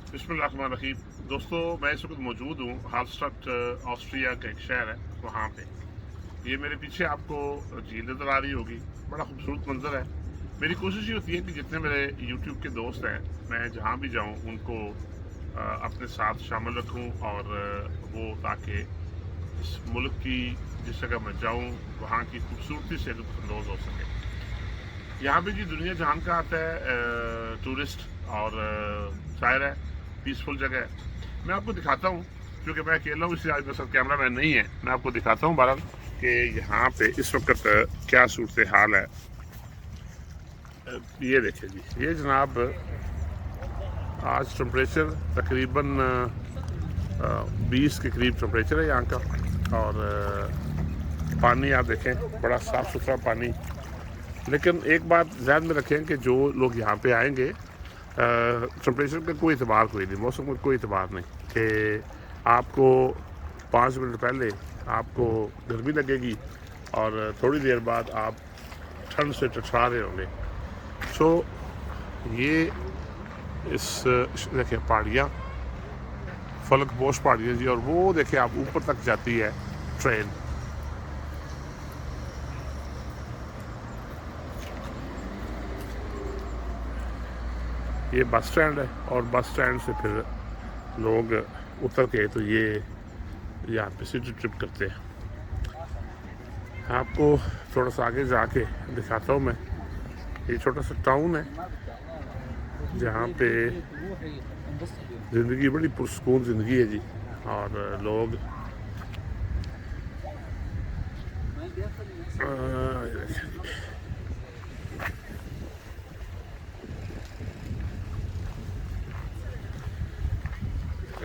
बिस्मिल्लाहिर्रहमानिर्रहीम। दोस्तों, मैं इस वक्त मौजूद हूँ हालस्टट, ऑस्ट्रिया का एक शहर है वहाँ पे। ये मेरे पीछे आपको झील नज़र आ रही होगी। बड़ा खूबसूरत मंजर है। मेरी कोशिश ये होती है कि जितने मेरे यूट्यूब के दोस्त हैं, मैं जहाँ भी जाऊँ उनको अपने साथ शामिल रखूँ और वो ताकि इस मुल्क की जिस जगह मैं जाऊँ वहाँ की खूबसूरती से लुत्फ़अंदोज़ हो सके। यहाँ पे जी दुनिया जहान का आता है टूरिस्ट और शायर है, पीसफुल जगह है। मैं आपको दिखाता हूँ, क्योंकि मैं अकेला हूँ इसलिए आज मेरे साथ कैमरा मैन नहीं है। मैं आपको दिखाता हूँ बहरहाल कि यहाँ पे इस वक्त क्या सूरत हाल है। ये देखिए जी, ये जनाब आज टेम्परेचर तकरीबन 20 के करीब टेम्परेचर है यहाँ का। और पानी आप देखें, बड़ा साफ़ सुथरा पानी। लेकिन एक बात ध्यान में रखें कि जो लोग यहाँ पे आएंगे, टेम्परेचर का कोई एतबार कोई नहीं, मौसम का कोई एतबार नहीं कि आपको 5 मिनट पहले आपको गर्मी लगेगी और थोड़ी देर बाद आप ठंड से टटरा रहे होंगे। सो ये इस देखिए पहाड़ियाँ, फलक पोश पहाड़ियाँ जी, और वो देखिए आप ऊपर तक जाती है ट्रेन। ये बस स्टैंड है और बस स्टैंड से फिर लोग उतर के तो ये यहाँ पे सिटी ट्रिप करते हैं। आपको थोड़ा सा आगे जाके दिखाता हूँ मैं। ये छोटा सा टाउन है जहाँ पे ज़िंदगी बड़ी पुरसकून ज़िंदगी है जी। और लोग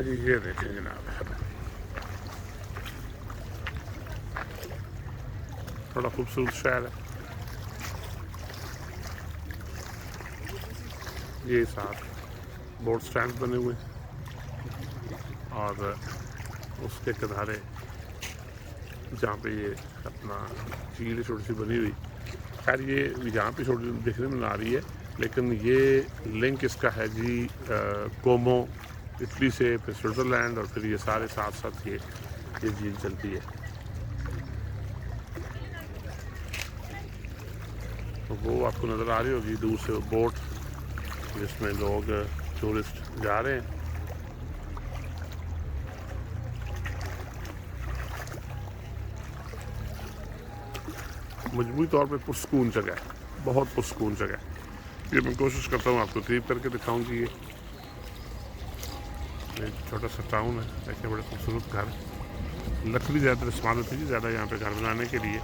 ये देखें जनाब, बड़ा खूबसूरत शहर है ये। साथ बोट स्टैंड बने हुए और उसके किनारे जहाँ पे ये अपना झील छोटी सी बनी हुई। खैर ये यहाँ पे छोटी देखने में आ रही है, लेकिन ये लिंक इसका है जी कोमो, इटली से, फिर स्विट्ज़रलैंड, और फिर ये सारे साथ साथ ये झील चलती है। तो वो आपको नज़र आ रही होगी दूर से बोट जिसमें लोग टूरिस्ट जा रहे हैं। मजमूई तौर पे पुरसकून जगह है, बहुत पुरसकून जगह है। ये मैं कोशिश करता हूँ आपको करीब करके दिखाऊँ कि ये छोटा सा टाउन है। देखिए बड़े खूबसूरत घर, लकड़ी ज़्यादा इस्तेमाल होती है ज़्यादा यहाँ पे घर बनाने के लिए।